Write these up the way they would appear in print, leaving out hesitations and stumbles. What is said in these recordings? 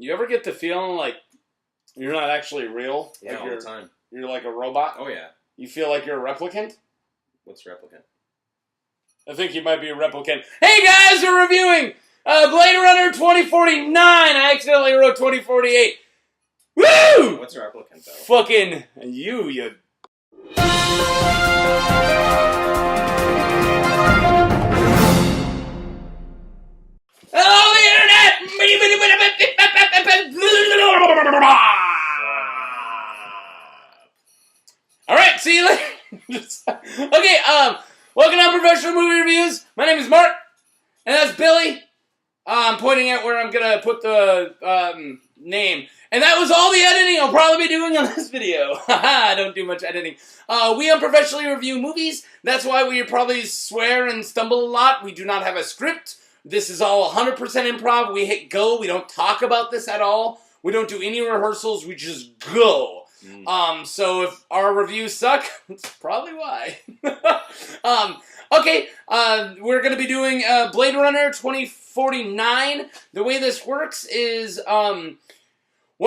You ever get the feeling like you're not actually real? Yeah, like all the time. You're like a robot? Oh, yeah. You feel like you're a replicant? What's replicant? I think you might be a replicant. Hey guys, we're reviewing Bladerunner 2049. I accidentally wrote 2048. Woo! What's a replicant, though? Fucking you. Hello, the internet! Alright, see you later. Okay, welcome to Professional Movie Reviews. My name is Mark, and that's Billy. I'm pointing at where I'm gonna put the name. And that was all the editing I'll probably be doing on this video. Haha, I don't do much editing. We unprofessionally review movies. That's why we probably swear and stumble a lot. We do not have a script. This is all 100% improv. We hit go. We don't talk about this at all. We don't do any rehearsals. We just go. So if our reviews suck, that's probably why. Okay, we're going to be doing Bladerunner 2049. The way this works is one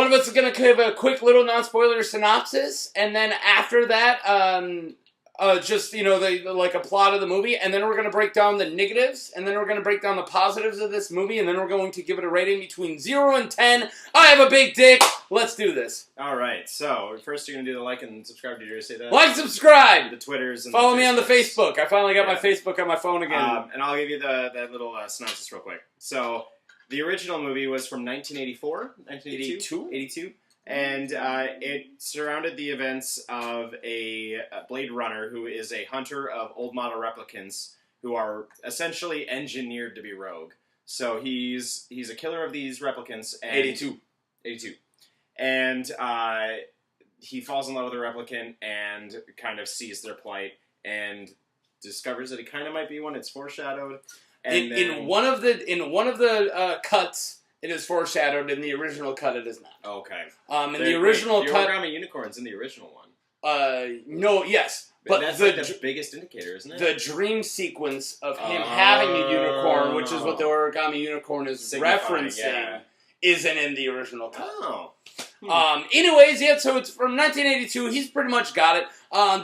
of us is going to give a quick little non-spoiler synopsis, and then after that, just, you know, like a plot of the movie, and then we're going to break down the negatives, and then we're going to break down the positives of this movie, and then we're going to give it a rating between 0 and 10. I have a big dick. Let's do this. All right, so first you're going to do the like and subscribe. Did you already say that? Like, subscribe. The Twitters. And follow me on the Facebook. I finally got my Facebook on my phone again. And I'll give you that little synopsis real quick. So the original movie was from 1984, 1982? 82. And it surrounded the events of a Blade Runner who is a hunter of old model replicants who are essentially engineered to be rogue. So he's a killer of these replicants. And 82. And he falls in love with a replicant and kind of sees their plight and discovers that he kind of might be one. It's foreshadowed. And in one of the cuts, it is foreshadowed. In the original cut, it is not. Okay. In the original cut, the origami unicorn's in the original one. No, yes, but that's like the biggest indicator, isn't it? The dream sequence of him having a unicorn, which is what the origami unicorn is referencing, isn't in the original cut. Oh. Anyways, yeah, so it's from 1982. He's pretty much got it.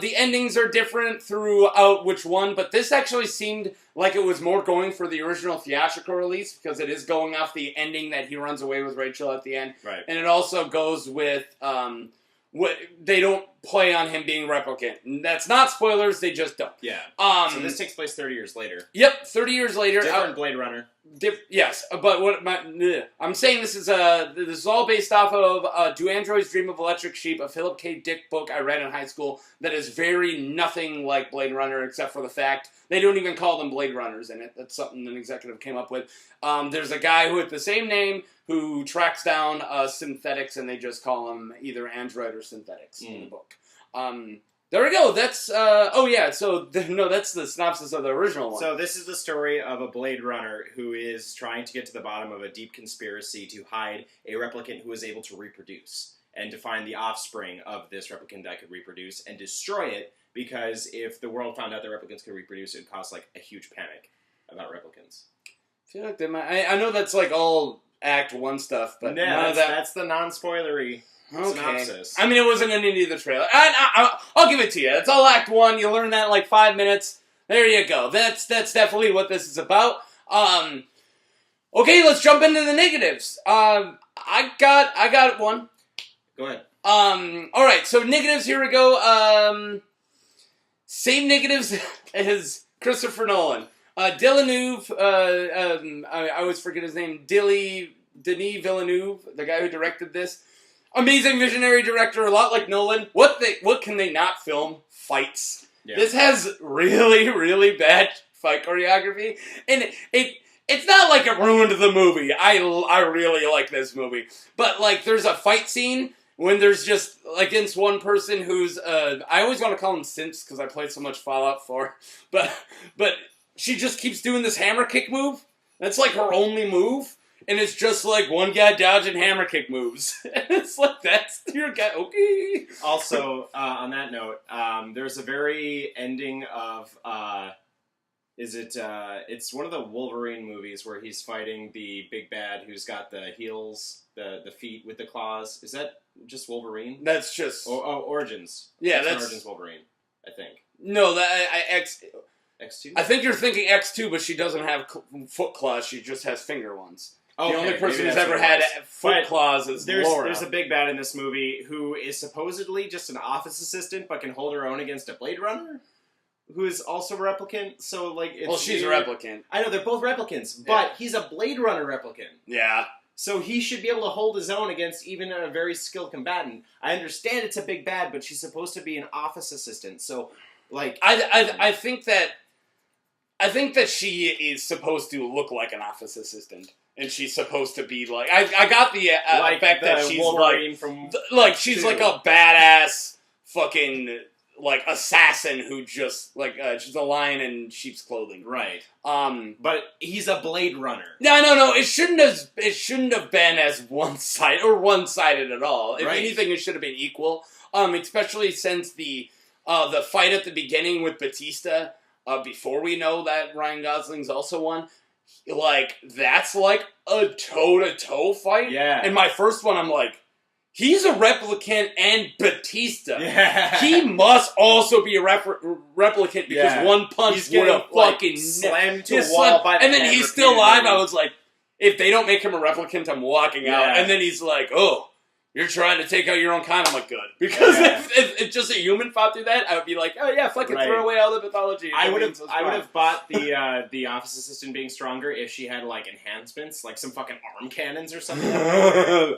The endings are different throughout which one, but this actually seemed like it was more going for the original theatrical release because it is going off the ending that he runs away with Rachel at the end. Right. And it also goes with what they don't play on him being replicant. That's not spoilers, they just don't. Yeah. So this takes place 30 years later. Yep, 30 years later. Different Blade Runner. Yes, but I'm saying this is all based off of Do Androids Dream of Electric Sheep, a Philip K. Dick book I read in high school that is very nothing like Blade Runner except for the fact they don't even call them Blade Runners in it. That's something an executive came up with. There's a guy who with the same name who tracks down synthetics, and they just call them either android or synthetics in the book. There we go. That's, that's the synopsis of the original one. So this is the story of a Blade Runner who is trying to get to the bottom of a deep conspiracy to hide a replicant who is able to reproduce and to find the offspring of this replicant that could reproduce and destroy it, because if the world found out that replicants could reproduce, it would cause like a huge panic about replicants. I feel like they might, I know that's like all Act 1 stuff, but none of that's the non-spoilery synopsis. I mean, it wasn't in any of the trailer. I'll give it to you. It's all Act 1. You learn that in like 5 minutes. There you go. That's definitely what this is about. Okay, let's jump into the negatives. I got one. Go ahead. All right. So negatives. Here we go. Same negatives as Christopher Nolan. Villeneuve. I always forget his name. Denis Villeneuve, the guy who directed this. Amazing visionary director, a lot like Nolan. What can they not film? Fights. Yeah. This has really, really bad fight choreography, and it's not like it ruined the movie. I really like this movie, but like there's a fight scene when there's just against one person who's I always want to call him Simps because I played so much Fallout 4, but she just keeps doing this hammer kick move. That's like her only move. And it's just like one guy dodging hammer kick moves. It's like, that's your guy, okay. Also, on that note, there's a very ending of Is it? It's one of the Wolverine movies where he's fighting the big bad who's got the heels, the feet with the claws. Is that just Wolverine? That's just Origins. Yeah, that's Origins Wolverine. I think. No, X2. I think you're thinking X2, but she doesn't have foot claws. She just has finger ones. Okay, the only person who's ever had foot claws is Laura. There's a big bad in this movie who is supposedly just an office assistant, but can hold her own against a Bladerunner, who is also a replicant. So like, she's a replicant. I know they're both replicants, but he's a Bladerunner replicant. Yeah. So he should be able to hold his own against even a very skilled combatant. I understand it's a big bad, but she's supposed to be an office assistant. So, like, I think that she is supposed to look like an office assistant, and she's supposed to be like I got the effect that she's Wolverine she's like a badass fucking like assassin who just like she's a lion in sheep's clothing, right? But he's a Blade Runner. No. It shouldn't have been as one-sided at all. If anything, it should have been equal. Especially since the fight at the beginning with Batista. Before we know that Ryan Gosling's also won, like that's like a toe-to-toe fight. Yeah. And my first one, I'm like, he's a replicant and Batista. Yeah. He must also be a replicant because one punch would have fucking slammed to a wall by the and then he's still alive. I was like, if they don't make him a replicant, I'm walking out. And then he's like, oh, you're trying to take out your own kind. I'm like, good. Because if just a human fought through that, I would be like, oh yeah, fucking throw away all the pathology. I would have bought the office assistant being stronger if she had like enhancements, like some fucking arm cannons or something.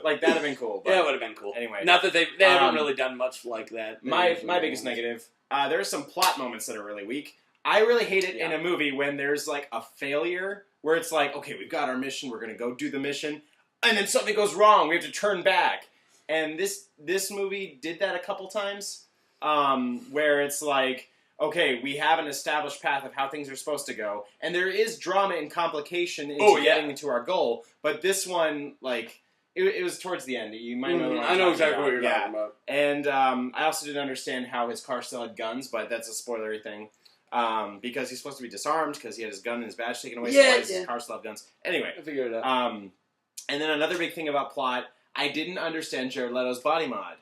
Like that'd have been cool. But yeah, it would have been cool. Anyway, not that they haven't really done much like that. My biggest negative, there are some plot moments that are really weak. I really hate it in a movie when there's like a failure where it's like, okay, we've got our mission, we're gonna go do the mission, and then something goes wrong, we have to turn back. And this movie did that a couple times, where it's like, okay, we have an established path of how things are supposed to go, and there is drama and complication into getting to our goal. But this one, like, it was towards the end. You might know. I know exactly what you're talking about. And I also didn't understand how his car still had guns, but that's a spoilery thing. Because he's supposed to be disarmed because he had his gun and his badge taken away. So why does his car still have guns? Anyway, I figured it out. And then another big thing about plot. I didn't understand Jared Leto's body mod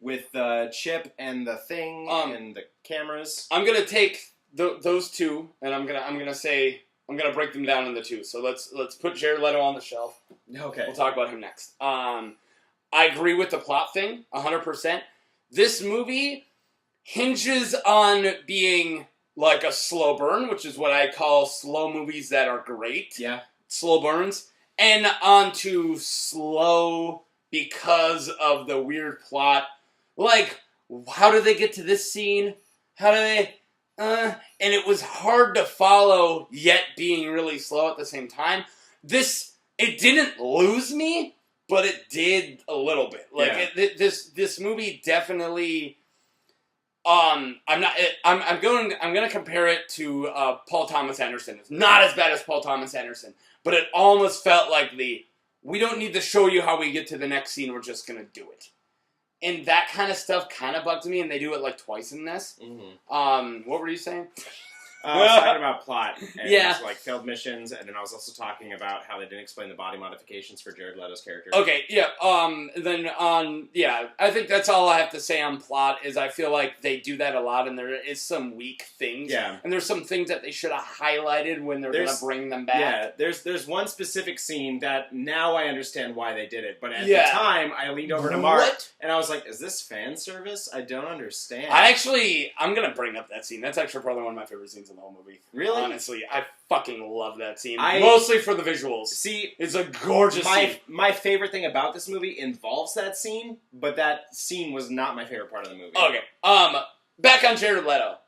with the chip and the thing and the cameras. I'm gonna take those two, and I'm gonna break them down into two. So let's put Jared Leto on the shelf. Okay, we'll talk about him next. I agree with the plot thing 100%. This movie hinges on being like a slow burn, which is what I call slow movies that are great. Yeah, slow burns, and onto slow. Because of the weird plot. Like, how do they get to this scene? How do they... And it was hard to follow, yet being really slow at the same time. It didn't lose me, but it did a little bit. Like, this movie definitely... I'm gonna compare it to Paul Thomas Anderson. It's not as bad as Paul Thomas Anderson, but it almost felt like we don't need to show you how we get to the next scene, we're just going to do it. And that kind of stuff kind of bugs me, and they do it like twice in this. Mm-hmm. What were you saying? I was talking about plot and like failed missions, and then I was also talking about how they didn't explain the body modifications for Jared Leto's character. Okay, yeah. I think that's all I have to say on plot is I feel like they do that a lot, and there is some weak things. Yeah. And there's some things that they should have highlighted when they're going to bring them back. Yeah, there's one specific scene that now I understand why they did it, but at the time I leaned over to Mark and I was like, "Is this fan service? I don't understand." I'm going to bring up that scene. That's actually probably one of my favorite scenes in the whole movie. Really? Honestly, I fucking love that scene. Mostly for the visuals. See, it's a gorgeous scene. My favorite thing about this movie involves that scene, but that scene was not my favorite part of the movie. Okay. Back on Jared Leto.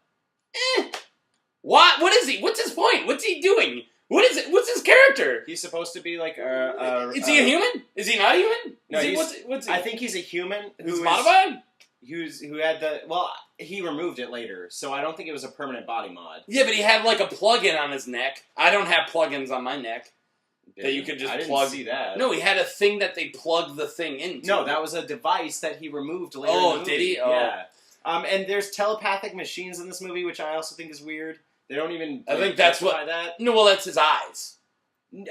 What is he? What's his point? What's he doing? What is it? What's his character? He's supposed to be like Is he a human? Is he not a human? No, what's he? I think he's a human who's modified. Who had he removed it later, so I don't think it was a permanent body mod. Yeah, but he had like a plug-in on his neck. I don't have plug-ins on my neck that you could just plug. I didn't see that. No, he had a thing that they plugged the thing into. No, that was a device that he removed later. Oh, did he? Oh. Yeah. And there's telepathic machines in this movie, which I also think is weird. They don't even. I think that's what. That. No, well, that's his eyes.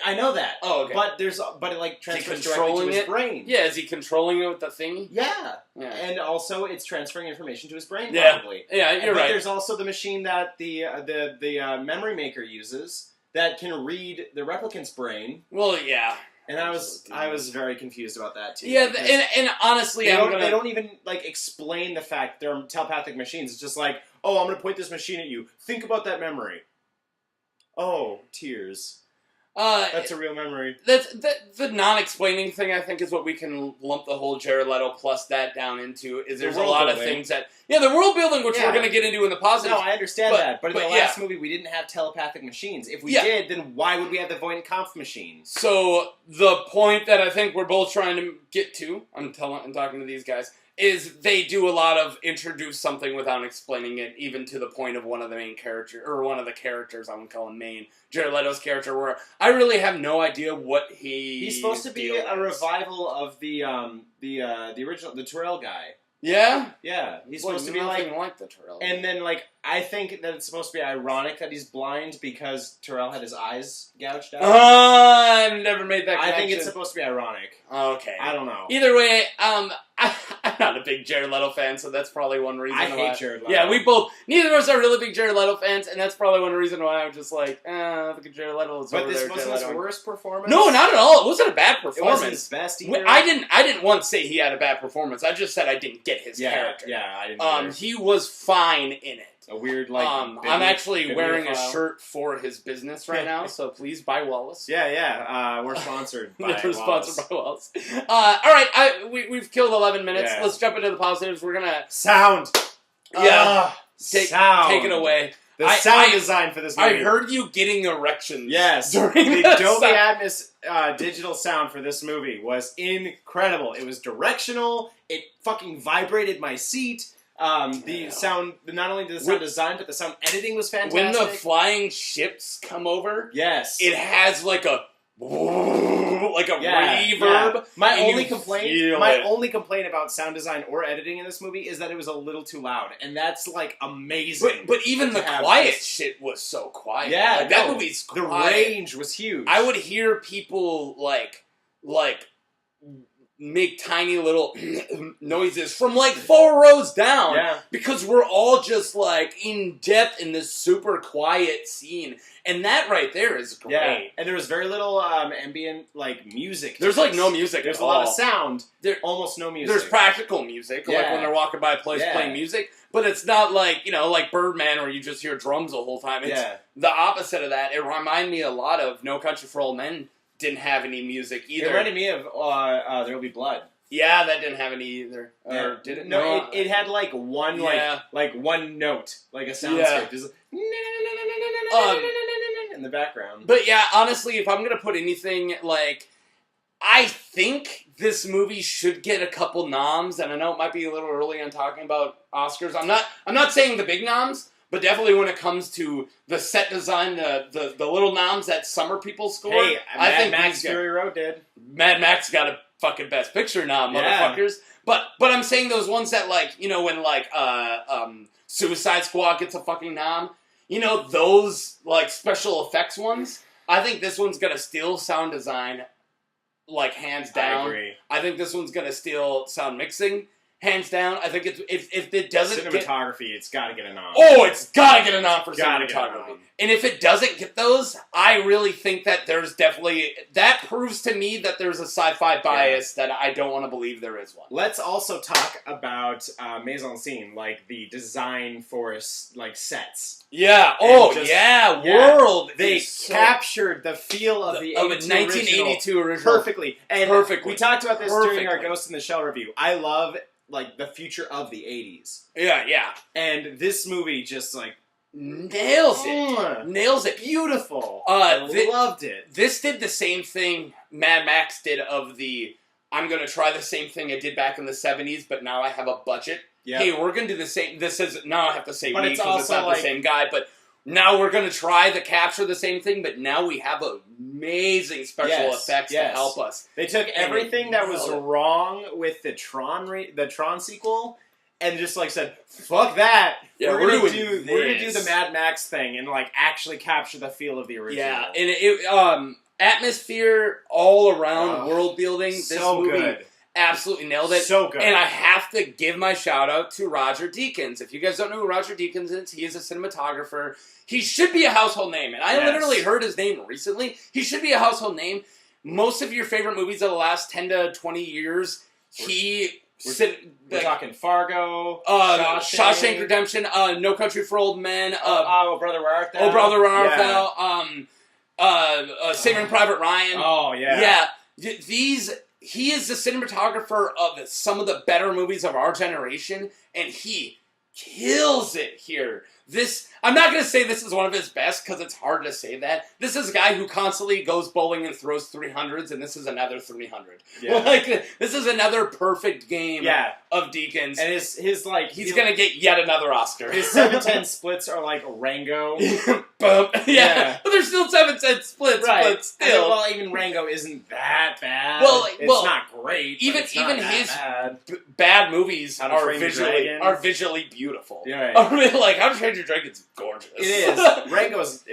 I know that. Oh, okay. But it like transfers directly to his brain. Yeah, is he controlling it with the thingy? Yeah. Yeah. And also, it's transferring information to his brain. Yeah. Probably. Yeah, you're right. There's also the machine that the memory maker uses that can read the replicant's brain. Well, yeah. And I was very confused about that too. Yeah, and honestly, they don't even like explain the fact they're telepathic machines. It's just like, oh, I'm gonna point this machine at you. Think about that memory. Oh, tears. That's a real memory. The non-explaining thing, I think, is what we can lump the whole Jared Leto plus that down into. Is there's a lot of things that the world building, which we're going to get into in the positive. No, I understand that, but in the last movie, we didn't have telepathic machines. If we did, then why would we have the Voight-Kampff machines? So the point that I think we're both trying to get to, I'm talking to these guys, is they do a lot of introduce something without explaining it, even to the point of one of the main characters, or one of the characters, I'm calling main, Jared Leto's character, where I really have no idea what he's supposed to be a revival of the original, the Terrell guy. Yeah? Yeah. He's supposed to be like the Terrell. And then, I think that it's supposed to be ironic that he's blind because Terrell had his eyes gouged out. I've never made that connection. I think it's supposed to be ironic. Okay. I don't know. Either way, I'm not a big Jared Leto fan, so that's probably one reason I why. hate Jared Leto. Yeah, neither of us are really big Jared Leto fans, and that's probably one reason why I'm just like, look at Jared Leto. But this wasn't his worst performance? No, not at all. It wasn't a bad performance. It wasn't his best either. I didn't once say he had a bad performance. I just said I didn't get his character. Yeah, I didn't either. He was fine in it. A weird, I'm actually wearing a shirt for his business right now, so please buy Wallace. Yeah. We're sponsored by Wallace. Sponsored by Wallace. Alright, we've killed 11 minutes. Yeah. Let's jump into the positives. We're gonna... Sound! Sound! Take it away. The sound design for this movie. I heard you getting erections. Yes. During the Dolby Atmos digital sound for this movie was incredible. It was directional. It fucking vibrated my seat. The sound, not only the sound design, but the sound editing was fantastic. When the flying ships come over, yes, it has like a reverb. Yeah. My only complaint about sound design or editing in this movie is that it was a little too loud, and that's like amazing. But even the quiet shit was so quiet. Yeah, that movie's quiet. The range was huge. I would hear people like make tiny little noises from like 4 rows down because we're all just like in depth in this super quiet scene, and that right there is great. Yeah. And there was very little ambient music. There's like no music. There's a lot of sound. Almost no music. There's practical music, like when they're walking by a place playing music, but it's not like like Birdman where you just hear drums the whole time. It's the opposite of that. It reminded me a lot of No Country for Old Men. Didn't have any music either. It reminded me of There'll Be Blood. Yeah, that didn't have any either. Or did it? No, it had one one note, like a soundscape. Just in the background. But yeah, honestly, if I'm gonna put anything I think this movie should get a couple noms, and I know it might be a little early on talking about Oscars. I'm not saying the big noms. But definitely when it comes to the set design, the little noms that summer people score, I think Max Fury Road did. Mad Max got a fucking Best Picture nom, motherfuckers. But I'm saying those ones that when Suicide Squad gets a fucking nom, those special effects ones. I think this one's gonna steal sound design, hands down. I agree. I think this one's gonna steal sound mixing. Hands down, I think if it doesn't cinematography, it's got to get a nom. Oh, it's got to get a nom for cinematography. And if it doesn't get those, I really think that there's definitely that proves to me that there's a sci-fi bias that I don't want to believe there is one. Let's also talk about mise en scene, the design for sets. Yeah. World. They captured the feel of the 1982 original perfectly. And we talked about this during our Ghost in the Shell review. I love the future of the 80s. Yeah. And this movie just nails it. Nails it. Beautiful. I loved it. This did the same thing Mad Max did of I'm going to try the same thing I did back in the 70s, but now I have a budget. Yep. Hey, we're going to do the same. This is, now I have to say we because it's not the same guy, but now we're going to try to capture the same thing, but now we have amazing special effects to help us. They took everything that was wrong with the Tron sequel and just like said, "Fuck that! Yeah, we're gonna doing do the Mad Max thing and like actually capture the feel of the original." Yeah, and atmosphere all around, world building. This so movie good. Absolutely nailed it. So good. And I have to give my shout out to Roger Deakins. If you guys don't know who Roger Deakins is, he is a cinematographer. He should be a household name. And I literally heard his name recently. He should be a household name. Most of your favorite movies of the last 10 to 20 years, we're talking Fargo, Shawshank Redemption, No Country for Old Men, Oh Brother Where Art Thou? Oh Brother Where Art Thou, Saving Private Ryan. Oh yeah. Yeah. He is the cinematographer of some of the better movies of our generation, and he kills it here. I'm not going to say this is one of his best, because it's hard to say that. This is a guy who constantly goes bowling and throws 300s, and this is another 300. Yeah. This is another perfect game of Deakins. And he's he's going to get yet another Oscar. His 7-10 splits are like Rango. Boom. Yeah. But there's still 7-10 splits, right. but still. Well, even Rango isn't that bad. It's not great. Even his bad movies are visually beautiful. Yeah. I mean, like How to Train Your Dragon's gorgeous. It is.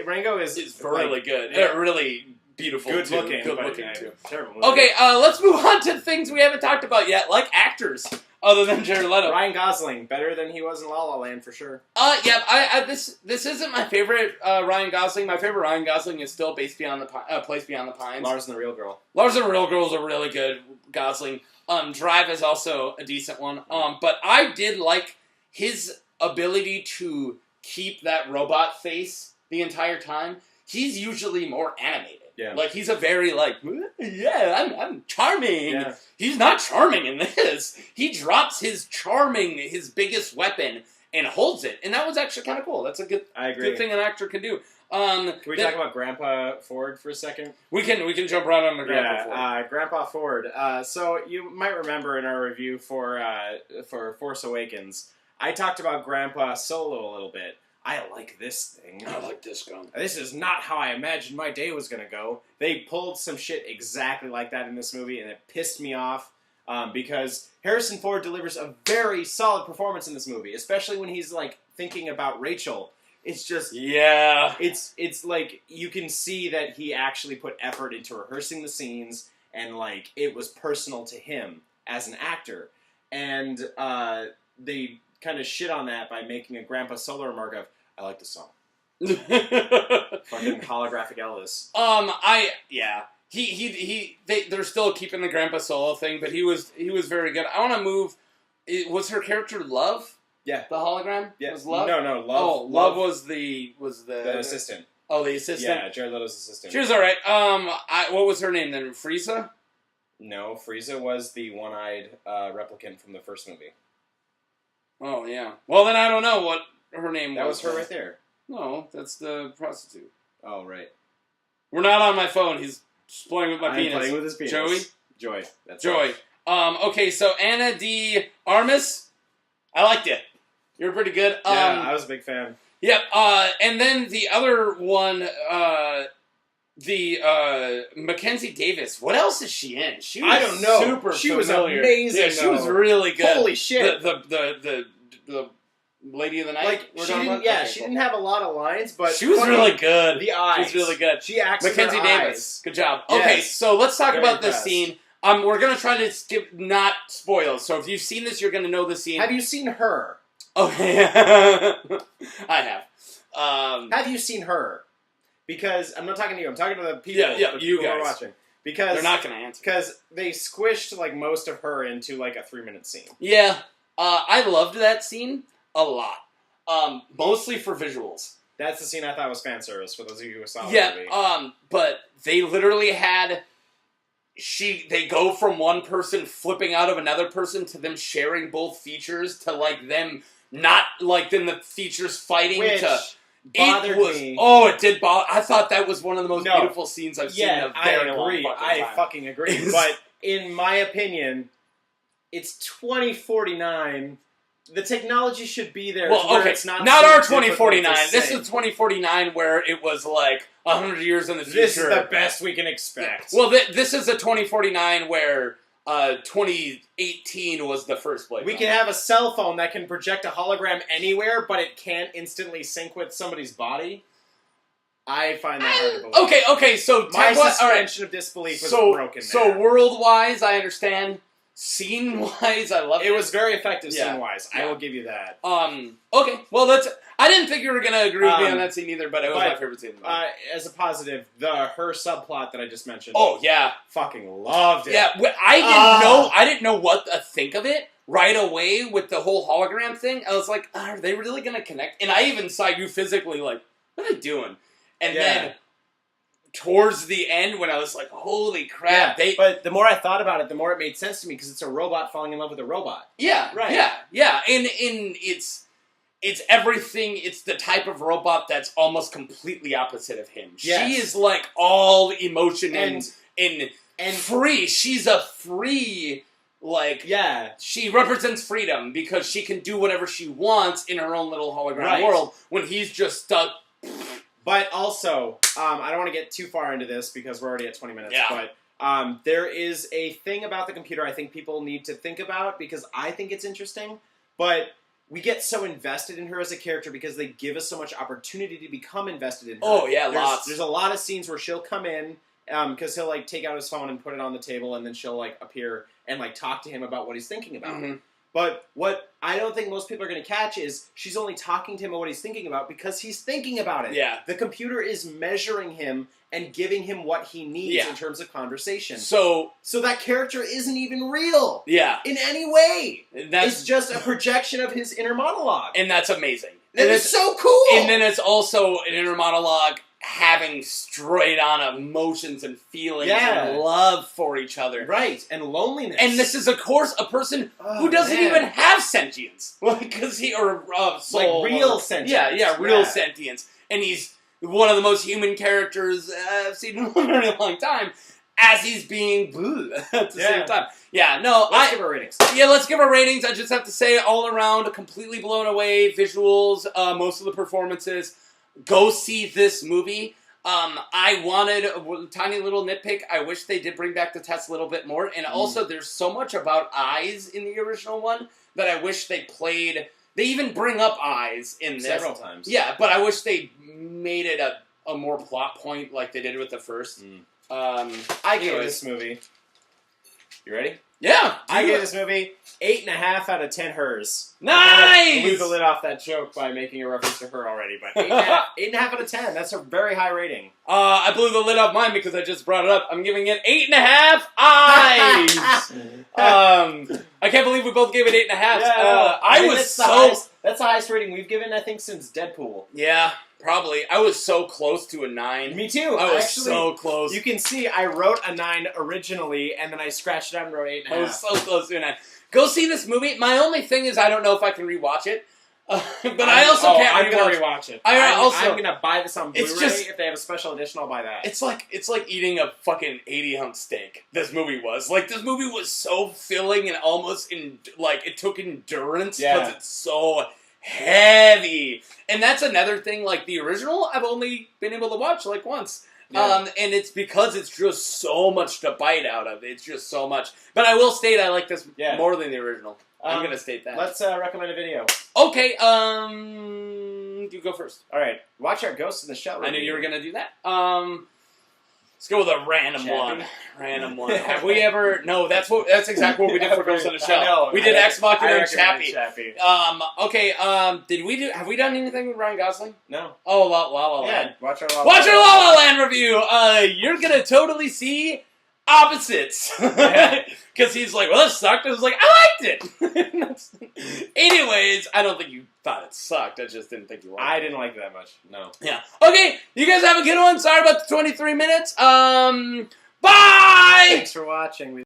Rango is really good. Yeah. Really beautiful. Good too. looking. Good looking too. Terrible movie. Okay, let's move on to things we haven't talked about yet, like actors. Other than Jared Leto. Ryan Gosling, better than he was in La La Land for sure. This isn't my favorite Ryan Gosling. My favorite Ryan Gosling is still Place Beyond the Pines. Lars and the Real Girl. Lars and the Real Girl is a really good Gosling. Drive is also a decent one. But I did like his ability to keep that robot face the entire time. He's usually more animated. Yeah. Like, he's a very, I'm charming. Yeah. He's not charming in this. He drops his biggest weapon, and holds it. And that was actually kind of cool. That's a good thing an actor can do. Can we talk about Grandpa Ford for a second? We can jump right on to Grandpa Ford. Grandpa Ford. So you might remember in our review for Force Awakens, I talked about Grandpa Solo a little bit. I like this thing. I like this gun. This is not how I imagined my day was going to go. They pulled some shit exactly like that in this movie, and it pissed me off because Harrison Ford delivers a very solid performance in this movie, especially when he's like thinking about Rachel. It's just It's like you can see that he actually put effort into rehearsing the scenes, and like it was personal to him as an actor, and they kind of shit on that by making a Grandpa Solo remark of, "I like the song." Fucking holographic Elvis. They're still keeping the Grandpa Solo thing, but he was very good. I want to move. Was her character Love? Yeah. The hologram? Yeah. Was Love? No, Love. Oh, Love was the assistant. Oh, the assistant. Yeah, Jared Leto's assistant. She was all right. What was her name then? Frieza? No, Frieza was the one-eyed replicant from the first movie. Oh yeah. Well, then I don't know what her name was. That was her right there. No, that's the prostitute. Oh right. We're not on my phone. He's playing with my penis. Playing with his penis. Joy. That's Joy. Right. Okay, so Ana de Armas. I liked it. You were pretty good. Yeah, I was a big fan. Yep. And then the other one, Mackenzie Davis. What else is she in? She was I don't know. Super she familiar. Was amazing. Yeah, she was really good. Holy shit! The Lady of the Night. Like she didn't. Yeah, she didn't have a lot of lines, but she was really good. The eyes. She was really good. She acts. Mackenzie with her Davis. eyes. Good job. Yes. Okay, so let's talk Very about this impressed. scene. We're gonna try to skip, not spoil. So if you've seen this, you're gonna know the scene. Have you seen Her? Okay, I have. Have you seen Her? Because I'm not talking to you. I'm talking to the people. Yeah, the you people who guys. are watching. Because they're not gonna answer. Because they squished like most of Her into like a 3-minute scene. Yeah, I loved that scene a lot. Mostly for visuals. That's the scene I thought was fan service for those of you who saw the movie. But they literally had. They go from one person flipping out of another person to them sharing both features to like them not like then the features fighting Which to. bothered me. Oh, it did bother. I thought that was one of the most beautiful scenes I've seen in a very long fucking time. I fucking agree. But in my opinion, it's 2049. The technology should be there. Well, okay, it's not our so 2049. This is 2049 where it was like 100 years in the future. This is the best we can expect. Well, this is a 2049 where 2018 was the first Blade Runner. We can have a cell phone that can project a hologram anywhere, but it can't instantly sync with somebody's body. I find that hard to believe. Okay, so my suspension of disbelief was broken there. So world-wise, I understand. Scene-wise, I love it. It was very effective scene-wise. Yeah. I will give you that. Okay, well, I didn't think you were going to agree with me on that scene either, but it was my favorite scene. As a positive, her subplot that I just mentioned. Oh, yeah. Fucking loved it. Yeah, I didn't know what to think of it right away with the whole hologram thing. I was like, are they really going to connect? And I even saw you physically like, what are they doing? And then towards the end, when I was like, holy crap. Yeah, but the more I thought about it, the more it made sense to me, because it's a robot falling in love with a robot. Yeah, right. Yeah. And it's everything, it's the type of robot that's almost completely opposite of him. Yes. She is like all emotion and free. She's a free, like... Yeah. She represents freedom, because she can do whatever she wants in her own little hologram world, when he's just stuck... But also, I don't want to get too far into this because we're already at 20 minutes, but there is a thing about the computer I think people need to think about, because I think it's interesting, but we get so invested in her as a character because they give us so much opportunity to become invested in her. Oh, yeah, lots. There's a lot of scenes where she'll come in, because he'll, like, take out his phone and put it on the table, and then she'll, like, appear and, like, talk to him about what he's thinking about. Mm-hmm. But what I don't think most people are going to catch is she's only talking to him about what he's thinking about because he's thinking about it. Yeah. The computer is measuring him and giving him what he needs in terms of conversation. So that character isn't even real. Yeah. In any way. It's just a projection of his inner monologue. And that's amazing. And it's so cool. And then it's also an inner monologue having straight on emotions and feelings and love for each other. Right, and loneliness. And this is, of course, a person who doesn't even have sentience. Because soul. Like real sentience. Yeah, real sentience. And he's one of the most human characters I've seen in a very long time, as he's being at the same time. Yeah, no, let's give her ratings. Yeah, let's give her ratings. I just have to say, all around, completely blown away. Visuals, most of the performances. Go see this movie. I wanted a tiny little nitpick. I wish they did bring back the test a little bit more. And also, there's so much about eyes in the original one that I wish they played. They even bring up eyes in this. Several times. Yeah, but I wish they made it a more plot point like they did with the first. I gave this movie... You ready? Yeah. I gave this movie 8.5 out of 10 hers. Nice! I blew the lid off that joke by making a reference to her already, but 8.5 out of 10. That's a very high rating. I blew the lid off mine because I just brought it up. I'm giving it 8.5 eyes. I can't believe we both gave it 8.5. Yeah, I was that's the highest rating we've given, I think, since Deadpool. Yeah. Probably. I was so close to a 9. Me too. I was so close. You can see I wrote a 9 originally, and then I scratched it out and wrote 8.5. I was so close to a 9. Go see this movie. My only thing is I don't know if I can rewatch it. But I also can't I'm going to rewatch it. I'm going to buy this on Blu-ray. If they have a special edition, I'll buy that. It's like eating a fucking 80-ounce steak. This movie was. Like, this movie was so filling and almost, it took endurance because it's so... heavy. And that's another thing, like the original, I've only been able to watch like once. Yeah. And it's because it's just so much to bite out of. It's just so much. But I will state I like this more than the original. I'm going to state that. Let's recommend a video. Okay, you go first. Alright, watch our Ghost in the Shell review. I knew you were going to do that. Let's go with a random one. Random one. Have we ever... No, that's exactly what we did for Ghost in the Shell. I know. We did Ex Machina and Chappie. Okay, have we done anything with Ryan Gosling? No. Oh, La La Land. Yeah, watch our La La Land review. You're gonna totally see opposites. Because he's like, well, that sucked. I was like, I liked it. Anyways, I don't think you thought it sucked. I just didn't think you liked it. I didn't like it that much. No. Yeah. Okay, you guys have a good one. Sorry about the 23 minutes. Bye! Thanks for watching.